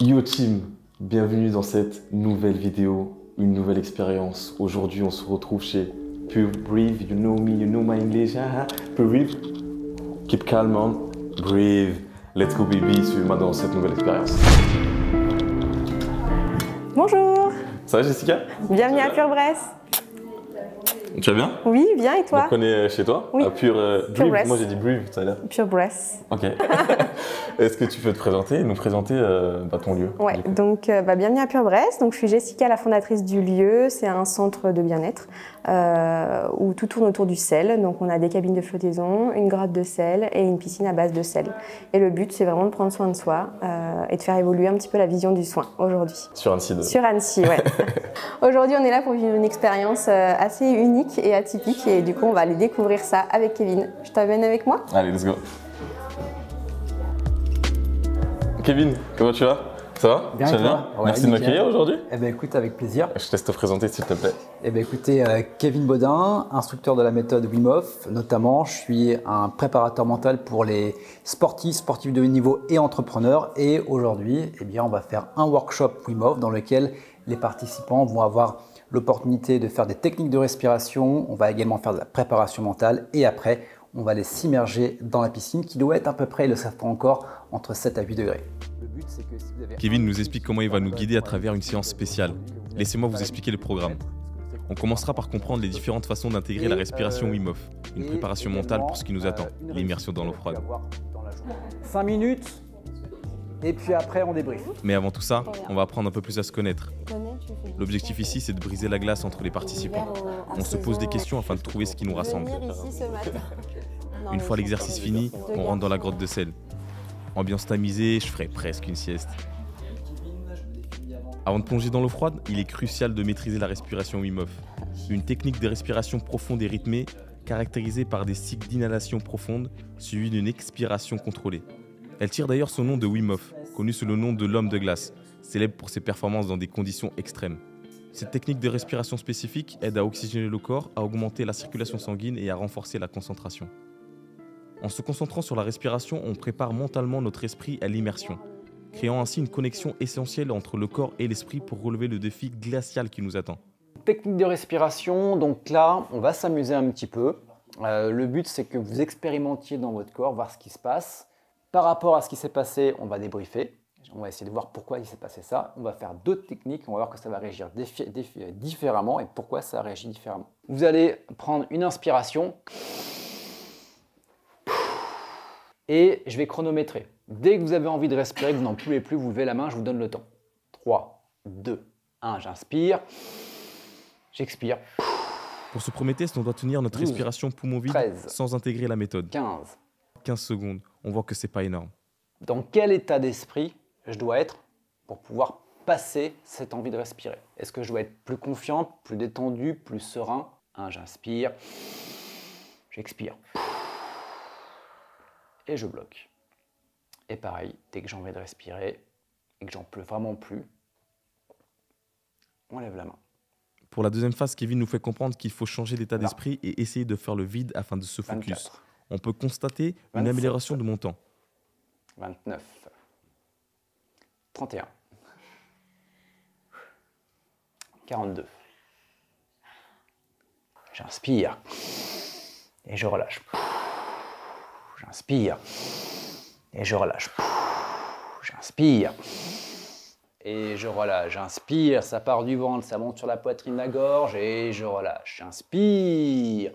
Yo team, bienvenue dans cette nouvelle vidéo, une nouvelle expérience. Aujourd'hui, on se retrouve chez Pure Breathe. You know me, you know my English. Pure Breathe, keep calm on, breathe. Let's go baby, suivez-moi dans cette nouvelle expérience. Bonjour, Ça va Jessica? bienvenue à Pure Bresse. Tu vas bien? Oui, bien et toi? Donc on est chez toi? Oui. À Pure Breathe. Bresse. Moi j'ai dit Breathe tout à l'heure. Pure Bresse. Ok. Est-ce que tu peux te présenter, nous présenter ton lieu? Ouais, donc bienvenue à Pure Bresse. Donc je suis Jessica, la fondatrice du lieu. C'est un centre de bien-être où tout tourne autour du sel. Donc on a des cabines de flottaison, une grotte de sel et une piscine à base de sel. Et le but, c'est vraiment de prendre soin de soi et de faire évoluer un petit peu la vision du soin aujourd'hui. Sur Annecy. Sur Annecy, ouais. Aujourd'hui, on est là pour vivre une expérience assez unique et atypique. Et du coup, on va aller découvrir ça avec Kevin. Je t'amène avec moi? Allez, let's go. Kevin, comment tu vas? Ça va? Bien, tu vas bien? ouais, Merci de m'accueillir aujourd'hui. Eh ben écoute, avec plaisir. Je te laisse te présenter s'il te plaît. Eh ben écoutez, Kevin Baudin, instructeur de la méthode Wim Hof. Notamment, je suis un préparateur mental pour les sportifs de haut niveau et entrepreneurs. Et aujourd'hui, eh bien, on va faire un workshop Wim Hof dans lequel les participants vont avoir l'opportunité de faire des techniques de respiration. On va également faire de la préparation mentale et après, on va aller s'immerger dans la piscine qui doit être à peu près, ils le savent pas encore, entre 7 à 8 degrés. Kevin nous explique comment il va nous guider à travers une séance spéciale. Laissez-moi vous expliquer le programme. On commencera par comprendre les différentes façons d'intégrer la respiration Wim Hof, une préparation mentale pour ce qui nous attend, l'immersion dans l'eau froide. 5 minutes et puis après on débrief. Mais avant tout ça, on va apprendre un peu plus à se connaître. L'objectif ici, c'est de briser la glace entre les participants. On se pose des questions afin de trouver ce qui nous rassemble. Une fois l'exercice fini, on rentre dans la grotte de sel. Ambiance tamisée, je ferai presque une sieste. Avant de plonger dans l'eau froide, il est crucial de maîtriser la respiration Wim Hof. Une technique de respiration profonde et rythmée, caractérisée par des cycles d'inhalation profonde, suivis d'une expiration contrôlée. Elle tire d'ailleurs son nom de Wim Hof, connu sous le nom de l'homme de glace, célèbre pour ses performances dans des conditions extrêmes. Cette technique de respiration spécifique aide à oxygéner le corps, à augmenter la circulation sanguine et à renforcer la concentration. En se concentrant sur la respiration, on prépare mentalement notre esprit à l'immersion, créant ainsi une connexion essentielle entre le corps et l'esprit pour relever le défi glacial qui nous attend. Technique de respiration, donc là, on va s'amuser un petit peu. Le but, c'est que vous expérimentiez dans votre corps, voir ce qui se passe. Par rapport à ce qui s'est passé, on va débriefer. On va essayer de voir pourquoi il s'est passé ça. On va faire d'autres techniques, on va voir que ça va réagir différemment et pourquoi ça réagit différemment. Vous allez prendre une inspiration et je vais chronométrer. Dès que vous avez envie de respirer, que vous n'en pouvez plus, vous levez la main, je vous donne le temps. 3, 2, 1, j'inspire, j'expire. Pour ce premier test, on doit tenir notre 12, respiration poumon vide 13, sans intégrer la méthode. 15. 15 secondes, on voit que c'est pas énorme. Dans quel état d'esprit je dois être pour pouvoir passer cette envie de respirer? Est-ce que je dois être plus confiant, plus détendu, plus serein? 1, j'inspire, j'expire. Et je bloque. Et pareil, dès que j'ai envie de respirer et que j'en peux vraiment plus, on lève la main. Pour la deuxième phase, Kevin nous fait comprendre qu'il faut changer d'état d'esprit et essayer de faire le vide afin de se focus. 24, On peut constater une 27. amélioration de mon temps. 29, 31, 42. J'inspire et je relâche. J'inspire et je relâche. J'inspire et je relâche. J'inspire, ça part du ventre, ça monte sur la poitrine, la gorge et je relâche. J'inspire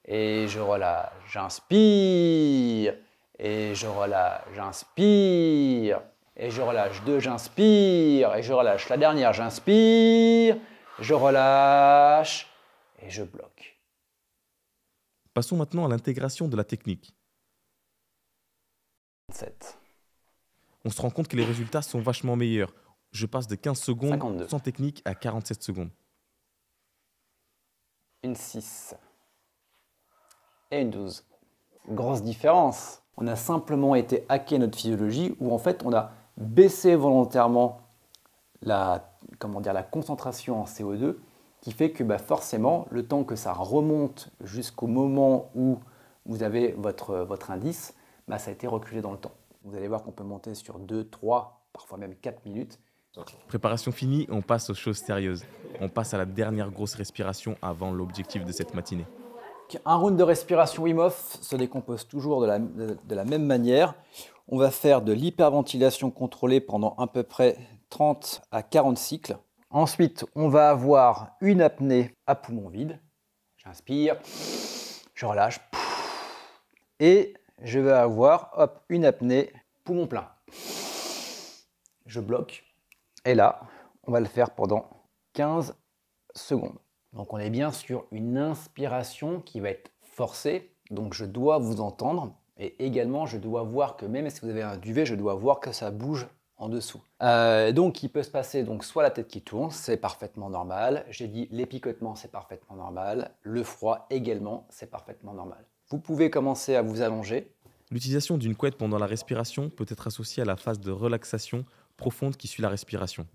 et je relâche. J'inspire et je relâche. J'inspire et je relâche. 2, j'inspire et je relâche. La dernière, j'inspire, je relâche et je bloque. Passons maintenant à l'intégration de la technique. 7, On se rend compte que les résultats sont vachement meilleurs. Je passe de 15 secondes 52. sans technique à 47 secondes. une 6 et une 12. Grosse différence. On a simplement été hacker notre physiologie où en fait on a baissé volontairement la concentration en CO2 qui fait que forcément le temps que ça remonte jusqu'au moment où vous avez votre indice, ça a été reculé dans le temps. Vous allez voir qu'on peut monter sur 2, 3, parfois même 4 minutes. Préparation finie, on passe aux choses sérieuses. On passe à la dernière grosse respiration avant l'objectif de cette matinée. Un round de respiration Wim Hof se décompose toujours de la même manière. On va faire de l'hyperventilation contrôlée pendant à peu près 30 à 40 cycles. Ensuite, on va avoir une apnée à poumon vide. J'inspire, je relâche. Et je vais avoir une apnée poumon plein. Je bloque. Et là, on va le faire pendant 15 secondes. Donc on est bien sur une inspiration qui va être forcée. Donc je dois vous entendre. Et également, je dois voir que même si vous avez un duvet, je dois voir que ça bouge en dessous. Donc il peut se passer soit la tête qui tourne, c'est parfaitement normal. J'ai dit les picotements, c'est parfaitement normal. Le froid également, c'est parfaitement normal. Vous pouvez commencer à vous allonger. L'utilisation d'une couette pendant la respiration peut être associée à la phase de relaxation profonde qui suit la respiration.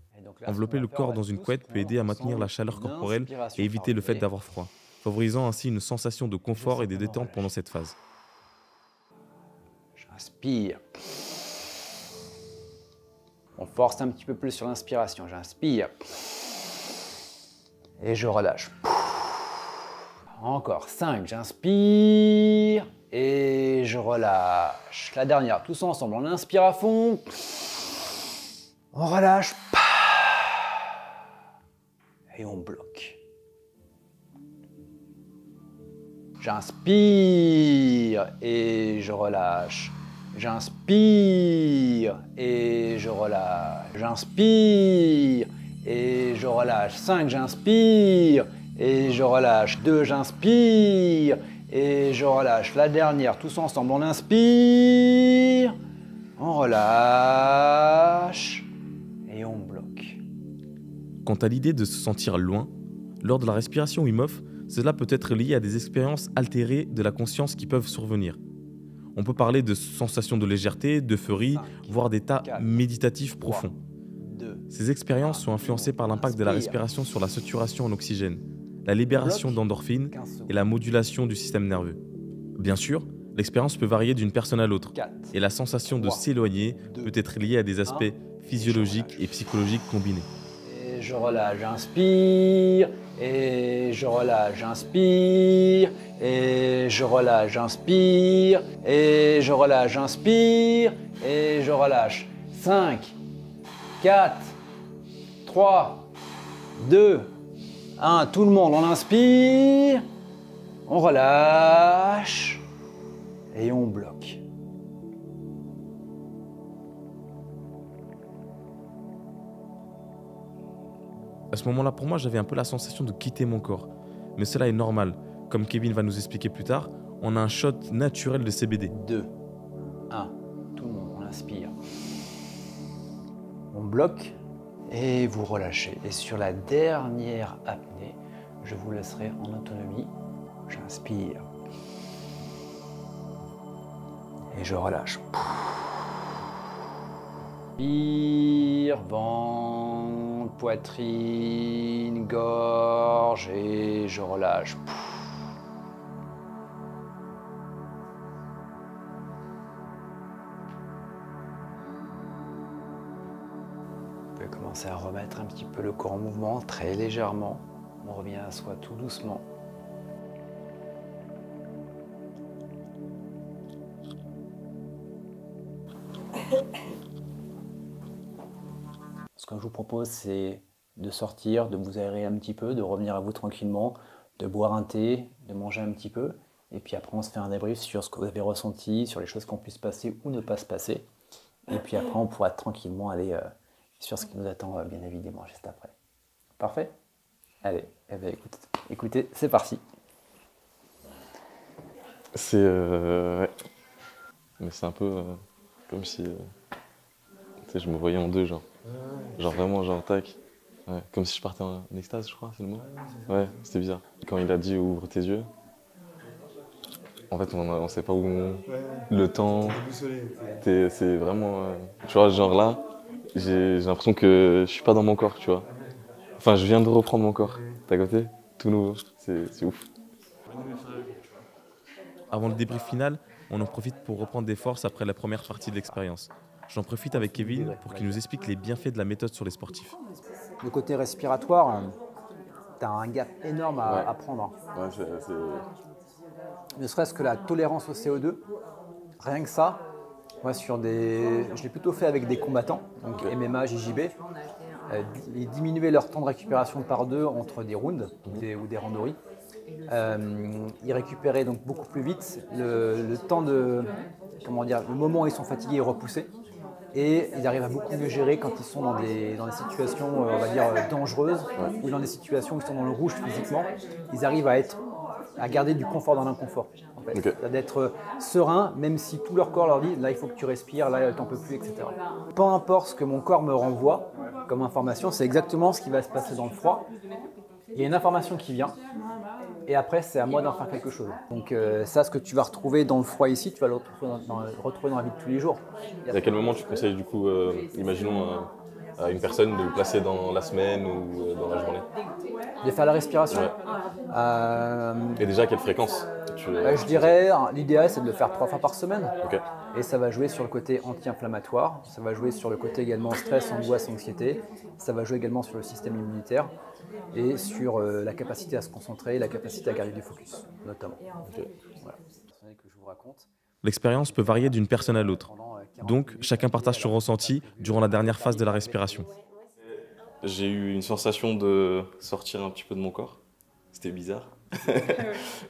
Envelopper le corps dans une couette peut aider à maintenir la chaleur corporelle et éviter le fait d'avoir froid, favorisant ainsi une sensation de confort et de détente pendant cette phase. J'inspire. On force un petit peu plus sur l'inspiration. J'inspire. Et je relâche. Encore 5. J'inspire. Et je relâche. La dernière, tous ensemble. On inspire à fond. On relâche. Et on bloque. J'inspire et je relâche. J'inspire et je relâche. J'inspire et je relâche. 5, j'inspire et je relâche. 2, j'inspire et je relâche. La dernière, tous ensemble, on inspire, on relâche et on bloque. Quant à l'idée de se sentir loin, lors de la respiration Wim Hof, cela peut être lié à des expériences altérées de la conscience qui peuvent survenir. On peut parler de sensations de légèreté, d'euphorie, voire d'états méditatifs profonds. Ces expériences sont influencées par l'impact de la respiration sur la saturation en oxygène, la libération d'endorphines et la modulation du système nerveux. Bien sûr, l'expérience peut varier d'une personne à l'autre et la sensation de s'éloigner peut être liée à des aspects physiologiques et psychologiques combinés. Et je relâche, j'inspire, et je relâche, j'inspire, et je relâche, j'inspire, et je relâche, j'inspire, et je relâche. 5, 4, 3, 2, 1. Tout le monde, on inspire, on relâche, et on bloque. À ce moment-là, pour moi, j'avais un peu la sensation de quitter mon corps. Mais cela est normal. Comme Kevin va nous expliquer plus tard, on a un shot naturel de CBD. 2, 1. Tout le monde, on inspire. On bloque et vous relâchez. Et sur la dernière apnée, je vous laisserai en autonomie. J'inspire. Et je relâche. Inspire, ventre, poitrine, gorge et je relâche. Vous pouvez commencer à remettre un petit peu le corps en mouvement, très légèrement. On revient à soi tout doucement. Ce que je vous propose, c'est de sortir, de vous aérer un petit peu, de revenir à vous tranquillement, de boire un thé, de manger un petit peu. Et puis après, on se fait un débrief sur ce que vous avez ressenti, sur les choses qui ont pu se passer ou ne pas se passer. Et puis après, on pourra tranquillement aller sur ce qui nous attend, bien évidemment, juste après. Parfait ? Allez, eh bien, écoutez, c'est parti. C'est ouais. Mais c'est un peu comme si tu sais, je me voyais en deux, genre vraiment, genre tac. Ouais, comme si je partais en extase, je crois, c'est le mot. Ouais, c'était bizarre. Quand il a dit ouvre tes yeux, en fait, on sait pas où le temps. C'est vraiment, tu vois, genre là, j'ai l'impression que je suis pas dans mon corps, tu vois. Enfin, je viens de reprendre mon corps. T'as côté, tout nouveau, c'est ouf. Avant le débrief final, on en profite pour reprendre des forces après la première partie de l'expérience. J'en profite avec Kevin pour qu'il nous explique les bienfaits de la méthode sur les sportifs. Le côté respiratoire, tu as un gap énorme à prendre. Ouais, Ne serait-ce que la tolérance au CO2, rien que ça. Moi, je l'ai plutôt fait avec des combattants, donc MMA, JJB. Ils diminuaient leur temps de récupération par 2 entre des rounds ou des randonnées. Ils récupéraient donc beaucoup plus vite. Le temps le moment où ils sont fatigués est repoussé. Et ils arrivent à beaucoup mieux gérer quand ils sont dans des situations, on va dire, dangereuses, ou dans des situations où ils sont dans le rouge physiquement. Ils arrivent à garder du confort dans l'inconfort. En fait. D'être serein, même si tout leur corps leur dit là il faut que tu respires, là t'en peux plus, etc. Peu importe ce que mon corps me renvoie comme information, c'est exactement ce qui va se passer dans le froid. Il y a une information qui vient, et après c'est à moi d'en faire quelque chose. Donc ça, ce que tu vas retrouver dans le froid ici, tu vas le retrouver dans la vie de tous les jours. Et à quel moment tu conseilles du coup, imaginons à une personne de le placer dans la semaine ou dans la journée? De faire la respiration. Et déjà à quelle fréquence? Je dirais, l'idéal c'est de le faire 3 fois par semaine. Okay. Et ça va jouer sur le côté anti-inflammatoire, ça va jouer sur le côté également stress, angoisse, anxiété, ça va jouer également sur le système immunitaire et sur la capacité à se concentrer, la capacité à garder du focus, notamment. Okay. Voilà. Que je vous raconte. L'expérience peut varier d'une personne à l'autre. Donc, chacun partage son ressenti durant la dernière phase de la respiration. J'ai eu une sensation de sortir un petit peu de mon corps. C'était bizarre.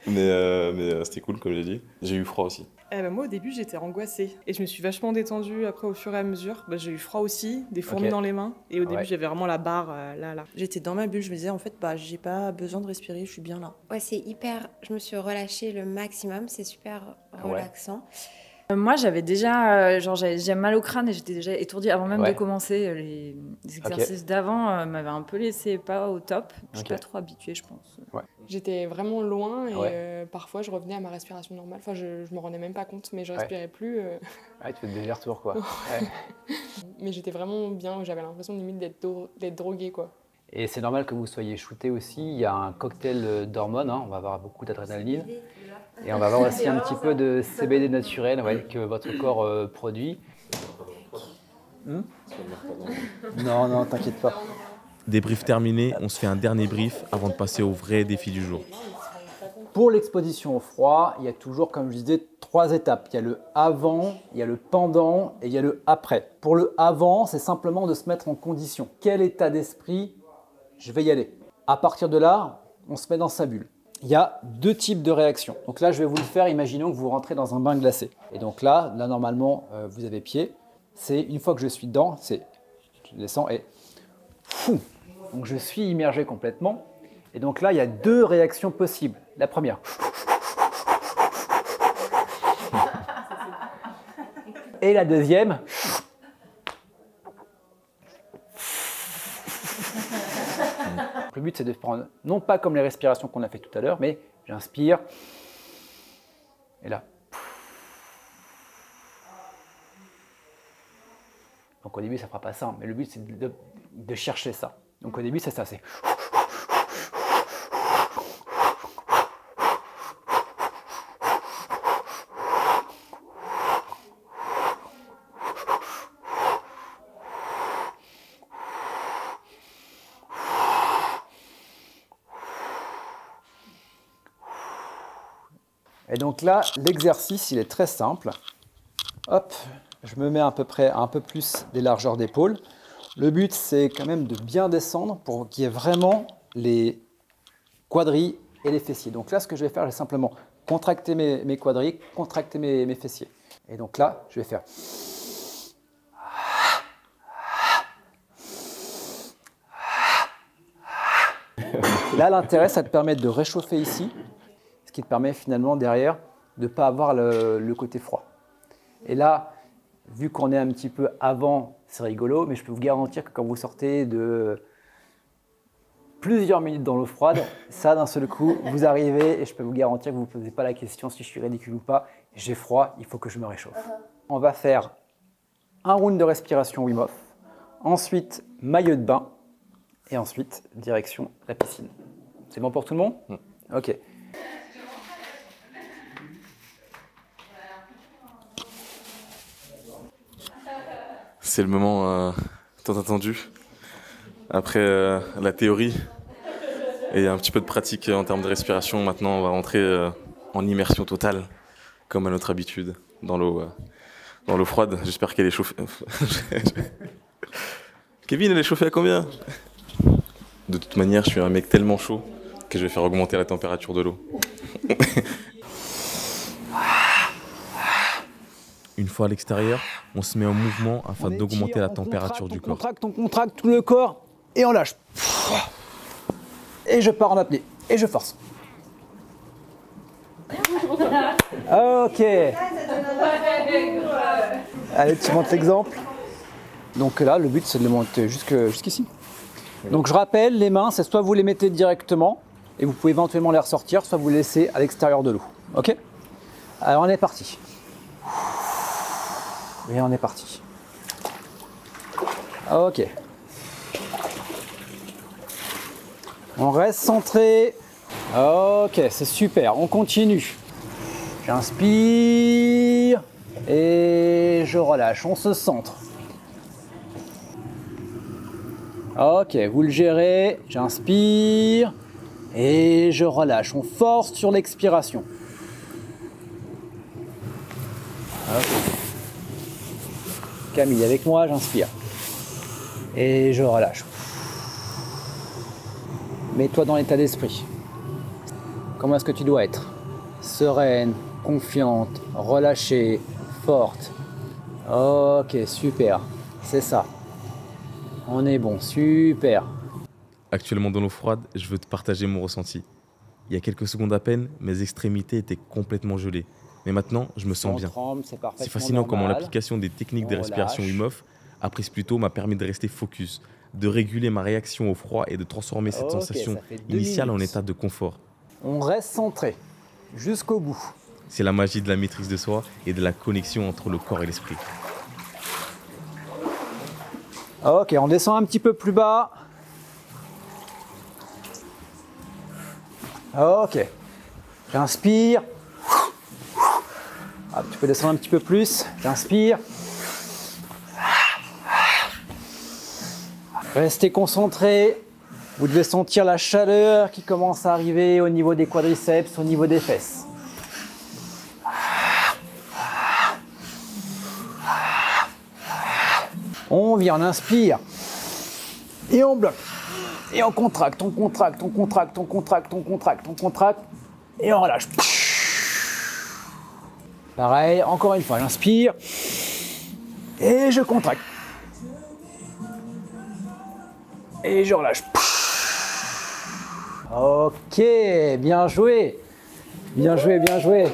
mais c'était cool, comme j'ai dit. J'ai eu froid aussi. Moi, au début, j'étais angoissée. Et je me suis vachement détendue après, au fur et à mesure. J'ai eu froid aussi, des fourmis dans les mains. Et au début, j'avais vraiment la barre là. J'étais dans ma bulle. Je me disais, en fait, j'ai pas besoin de respirer, je suis bien là. Ouais, c'est hyper... Je me suis relâchée le maximum. C'est super relaxant. Moi, j'avais déjà, j'avais mal au crâne et j'étais déjà étourdie avant même de commencer. Les exercices d'avant m'avaient un peu laissé pas au top. Je suis pas trop habituée, je pense. Ouais. J'étais vraiment loin et parfois je revenais à ma respiration normale. Enfin, je me rendais même pas compte, mais je respirais plus. Tu fais des allers-retours, quoi. Mais j'étais vraiment bien. J'avais l'impression limite d'être droguée, quoi. Et c'est normal que vous soyez shooté aussi. Il y a un cocktail d'hormones. On va avoir beaucoup d'adrénaline. Et on va avoir aussi un petit peu de CBD naturel que votre corps produit. Non, t'inquiète pas. Débrief terminé, on se fait un dernier brief avant de passer au vrai défi du jour. Pour l'exposition au froid, il y a toujours, comme je disais, 3 étapes. Il y a le avant, il y a le pendant et il y a le après. Pour le avant, c'est simplement de se mettre en condition. Quel état d'esprit je vais y aller? À partir de là, on se met dans sa bulle. Il y a 2 types de réactions. Donc là, je vais vous le faire. Imaginons que vous rentrez dans un bain glacé. Et donc là normalement, vous avez pied. C'est une fois que je suis dedans, je descends et fou. Donc je suis immergé complètement. Et donc là, il y a 2 réactions possibles. La première. Et la deuxième. Le but, c'est de prendre, non pas comme les respirations qu'on a fait tout à l'heure, mais j'inspire. Et là. Donc au début, ça ne fera pas ça, mais le but, c'est de chercher ça. Donc au début, c'est ça, c'est... Et donc là, l'exercice, il est très simple. Hop, je me mets à peu près un peu plus des largeurs d'épaule. Le but, c'est quand même de bien descendre pour qu'il y ait vraiment les quadris et les fessiers. Donc là, ce que je vais faire, c'est simplement contracter mes quadris, contracter mes fessiers. Et donc là, je vais faire... Là, l'intérêt, ça te permet de réchauffer ici, ce qui te permet finalement derrière de ne pas avoir le côté froid. Et là, vu qu'on est un petit peu avant, c'est rigolo, mais je peux vous garantir que quand vous sortez de plusieurs minutes dans l'eau froide, ça d'un seul coup, vous arrivez et je peux vous garantir que vous ne vous posez pas la question si je suis ridicule ou pas. J'ai froid, il faut que je me réchauffe. On va faire un round de respiration Wim Hof, ensuite maillot de bain et ensuite direction la piscine. C'est bon pour tout le monde? Ok. C'est le moment tant attendu. Après la théorie et un petit peu de pratique en termes de respiration, maintenant on va rentrer en immersion totale, comme à notre habitude, dans l'eau froide. J'espère qu'elle est chauffée. Kevin, elle est chauffée à combien? De toute manière, je suis un mec tellement chaud que je vais faire augmenter la température de l'eau. Une fois à l'extérieur, on se met en mouvement afin d'augmenter la température du corps. On contracte tout le corps et on lâche. Et je pars en apnée et je force. Ok. Allez, tu montres l'exemple. Donc là, le but, c'est de le monter jusqu'ici. Donc je rappelle, les mains, c'est soit vous les mettez directement et vous pouvez éventuellement les ressortir, soit vous les laissez à l'extérieur de l'eau. Ok? Alors on est parti. Et on est parti. Ok. On reste centré. Ok, c'est super. On continue. J'inspire et je relâche. On se centre. Ok, vous le gérez. J'inspire et je relâche. On force sur l'expiration. Ok. Camille, avec moi, j'inspire. Et je relâche. Mets-toi dans l'état d'esprit. Comment est-ce que tu dois être? Sereine, confiante, relâchée, forte. Ok, super. C'est ça. On est bon, super. Actuellement dans l'eau froide, je veux te partager mon ressenti. Il y a quelques secondes à peine, mes extrémités étaient complètement gelées. Mais maintenant, je me sens bien. C'est fascinant comment l'application des techniques de respiration Wim Hof, apprise plus tôt, m'a permis de rester focus, de réguler ma réaction au froid et de transformer cette sensation initiale en état de confort. On reste centré jusqu'au bout. C'est la magie de la maîtrise de soi et de la connexion entre le corps et l'esprit. Ok, on descend un petit peu plus bas. Ok. J'inspire. Hop, tu peux descendre un petit peu plus. J'inspire. Restez concentrés. Vous devez sentir la chaleur qui commence à arriver au niveau des quadriceps, au niveau des fesses. On vient, on inspire. Et on bloque. Et on contracte, on contracte, on contracte, on contracte, on contracte, on contracte. Et on relâche. Pareil, encore une fois, j'inspire. Et je contracte. Et je relâche. Ok, bien joué. Bien joué, bien joué.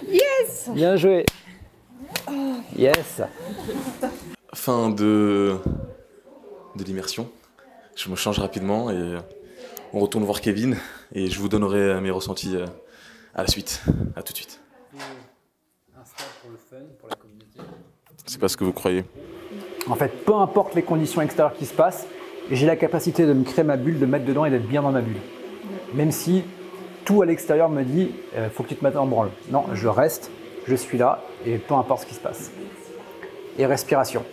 Yes. Bien joué. Yes. Fin de l'immersion. Je me change rapidement et on retourne voir Kevin et je vous donnerai mes ressentis à la suite. À tout de suite. Un stade pour le fun, pour la communauté. C'est pas ce que vous croyez. En fait, peu importe les conditions extérieures qui se passent, j'ai la capacité de me créer ma bulle, de me mettre dedans et d'être bien dans ma bulle. Même si tout à l'extérieur me dit faut que tu te mettes en branle. Non, je reste, je suis là et peu importe ce qui se passe. Et respiration.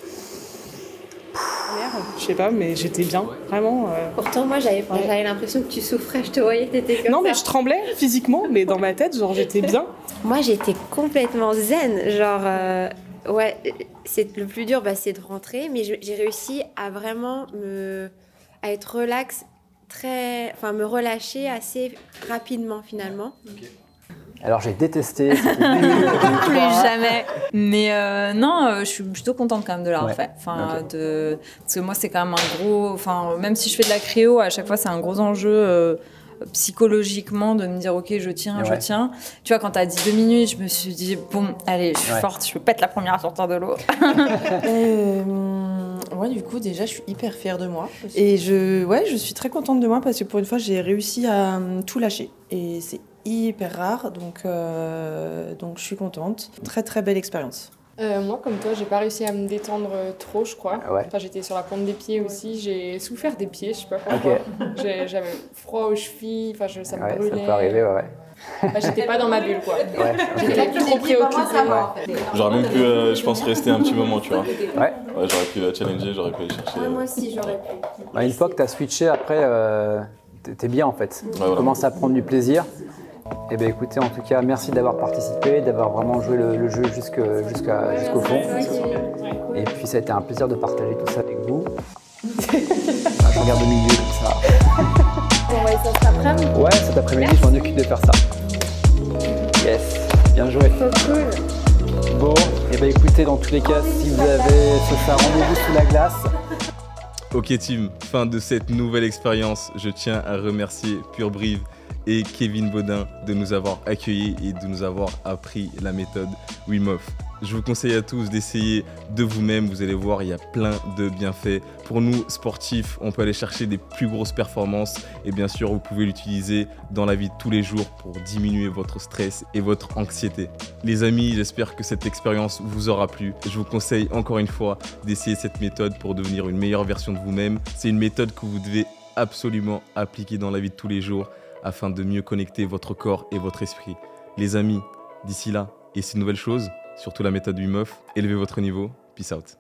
Je sais pas, mais j'étais bien, vraiment. Pourtant, moi, j'avais l'impression que tu souffrais. Je te voyais, t'étais comme Non, ça. mais je tremblais physiquement, mais dans ma tête, genre, j'étais bien. Moi, j'étais complètement zen. Genre, ouais, c'est le plus dur, c'est de rentrer. Mais j'ai réussi à vraiment à être relax, me relâcher assez rapidement, finalement. Okay. Alors j'ai détesté. Plus jamais. Mais non, je suis plutôt contente quand même de là en fait. Parce que moi c'est quand même un gros. Même si je fais de la cryo, à chaque fois c'est un gros enjeu psychologiquement de me dire ok je tiens. Tu vois quand t'as dit 2 minutes, je me suis dit bon allez je suis forte, je peux pas être la première à sortir de l'eau. Ouais, du coup, déjà, je suis hyper fière de moi. Et je suis très contente de moi parce que pour une fois, j'ai réussi à tout lâcher. Et c'est hyper rare, donc je suis contente. Très, très belle expérience. Moi, comme toi, j'ai pas réussi à me détendre trop, je crois. J'étais sur la pointe des pieds aussi. J'ai souffert des pieds, je sais pas pourquoi. J'avais froid aux chevilles, ça me brûlait. Ça peut arriver, J'étais pas dans ma bulle, quoi. Ouais. J'étais trop préoccupée. J'aurais même pu, je pense, rester un petit moment, tu vois. Ouais. J'aurais pu la challenger, j'aurais pu aller chercher. Moi aussi, j'aurais pu. Bah, une fois que tu as switché, après, t'es bien en fait. Ouais, Tu voilà. commences à prendre du plaisir. Et bien écoutez, en tout cas, merci d'avoir participé, d'avoir vraiment joué le jeu jusqu'au fond. Et puis ça a été un plaisir de partager tout ça avec vous. Je regarde au milieu comme ça. On va ça cet après-midi. Ouais, cet après-midi, je m'en occupe de faire ça. Yes, bien joué. Trop cool. Bon, et bien écoutez, dans tous les cas, si vous avez ce rendez-vous sous la glace. Ok team, fin de cette nouvelle expérience. Je tiens à remercier Pure Brive et Kevin Baudin de nous avoir accueillis et de nous avoir appris la méthode Wim Hof. Je vous conseille à tous d'essayer de vous-même, vous allez voir, il y a plein de bienfaits. Pour nous, sportifs, on peut aller chercher des plus grosses performances et bien sûr, vous pouvez l'utiliser dans la vie de tous les jours pour diminuer votre stress et votre anxiété. Les amis, j'espère que cette expérience vous aura plu. Je vous conseille encore une fois d'essayer cette méthode pour devenir une meilleure version de vous-même. C'est une méthode que vous devez absolument appliquer dans la vie de tous les jours afin de mieux connecter votre corps et votre esprit. Les amis, d'ici là, essayez de nouvelles choses, surtout la méthode Wim Hof, élevez votre niveau. Peace out.